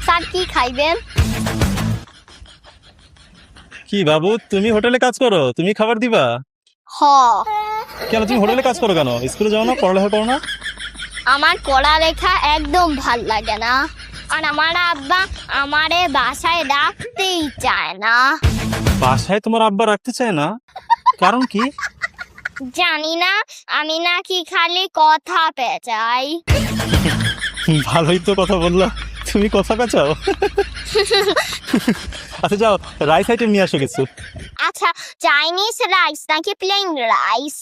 Sir কি খাইবেন? কি বাবু, তুমি হোটেলে কাজ করো, তুমি খাবার দিবা? হ। কেন তুমি হোটেলে কাজ করো কেন? স্কুলে যাও না, পড়ালেখা করো না? আমার পড়ালেখা একদম ভাল লাগে না, আর আমার আব্বা আমারে বাসায় রাখতেই চায় না। বাসায় তোমার আব্বা রাখতে চায় না? কারণ কি? জানি না, আমি নাকি খালি কথা পেঁচাই। ভালোই তো কথা বললা, তুমি কথা পেঁচাও। আচ্ছা যাও, রাইস আইটেম নিয়ে আসো কিছু। আচ্ছা, চাইনিজ রাইস নাকি প্লেন রাইস?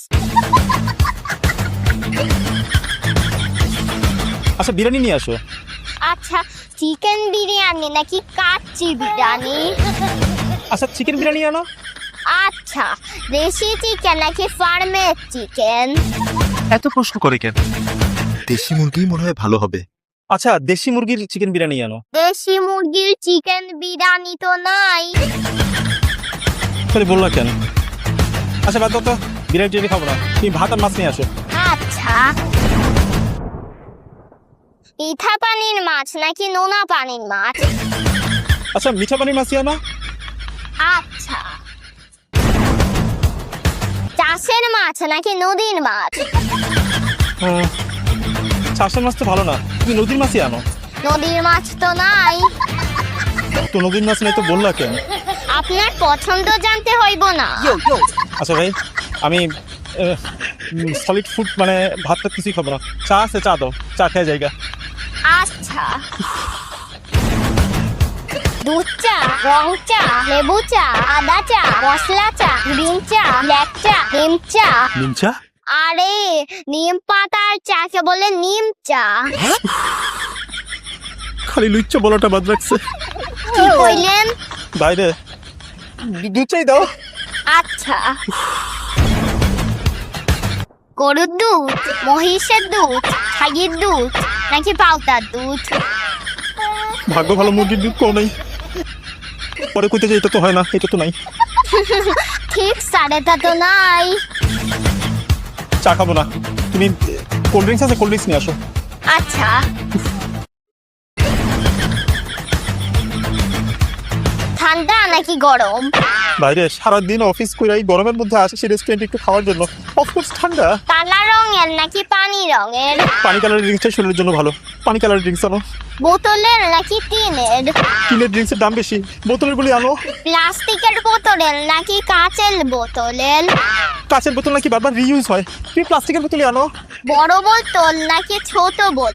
আচ্ছা বিরিয়ানি নিয়ে আসো। আচ্ছা, চিকেন বিরিয়ানি নাকি কাচ্চি বিরিয়ানি? আচ্ছা চিকেন বিরিয়ানি আনো। আচ্ছা, দেশি চিকেন নাকি ফার্মের চিকেন? এত প্রশ্ন করে কেন? দেশি মুরগি মনে হয় ভালো হবে। আচ্ছা দেশি মুরগির চিকেন বিরিয়ানি আনো। দেশি মুরগির চিকেন বিরিয়ানি তো নাই। তাহলে বললা কেন? আচ্ছা বাদ দাও তো, বিরিয়ানি টিরিয়ানি খাবো না, তুমি ভাত আর মাছ নিয়ে আসো। আচ্ছা, মিঠা পানির মাছ নাকি নোনা পানির মাছ? আচ্ছা মিঠা পানির মাছই আনো। আচ্ছা, চাষের মাছ নাকি নদীর মাছ? চাষের মাছ তো ভালো না, তুমি নদীর মাছই আনো। নদীর মাছ তো নাই। তো নদীর মাছ নেই তো বললা কেন? আপনার পছন্দ জানতে হইব না? আচ্ছা ভাই, আমি সলিড ফুড মানে ভাত টাত কিছুই খাবো না। চা আছে, চা দাও, চা খেয়ে জায়গা। আচ্ছা, দুধ চা, রং চা, লেবু চা, আদা চা, মশলা চা, গ্রিন চা, ব্ল্যাক চা, নিম চা। নিমচা? আরে, নিম পাতার চাকে বলে নিম চা। খালি লুচ্চা বলাটা বাদ রাখছে। কি কইলেন? বাইরে দুধ চাই দাও। আচ্ছা, গরুর দুধ, মহিষের দুধ, ছাগির দুধ নাকি পাউতার দুধ? ভাগ্য ভালো, মুরগির দুধ কেউ নেই। পরে কইতে যে এটা তো হয় না, এটা তো নাই। ঠিক সাড়েটা তো নাই। চা খাবো না, তুমি কোল্ড ড্রিঙ্কস আছে, কোল্ড ড্রিঙ্কস নিয়ে আসো। আচ্ছা, ঠান্ডা নাকি গরম? বাইরে সারাদিন অফিস করে এই গরমের মধ্যে আসে সেই রেস্টুরেন্টে একটু খাওয়ার জন্য, অফকোর্স ঠান্ডা। কালা রঙের নাকি পানি রঙের? পানি কালারের ড্রিঙ্কসটা শরীরের জন্য ভালো, পানি কালারের ড্রিঙ্কস আনো। বোতলের নাকি টিনের? কিনের ড্রিঙ্কসের দাম বেশি, বোতলের গুলি আনো। প্লাস্টিকের বোতলের নাকি কাঁচের বোতলের? কাঁচের বোতল নাকি বারবার রিইউজ হয়, তুমি প্লাস্টিকের বোতলই আনো। বড় বোতল নাকি ছোট বোতল?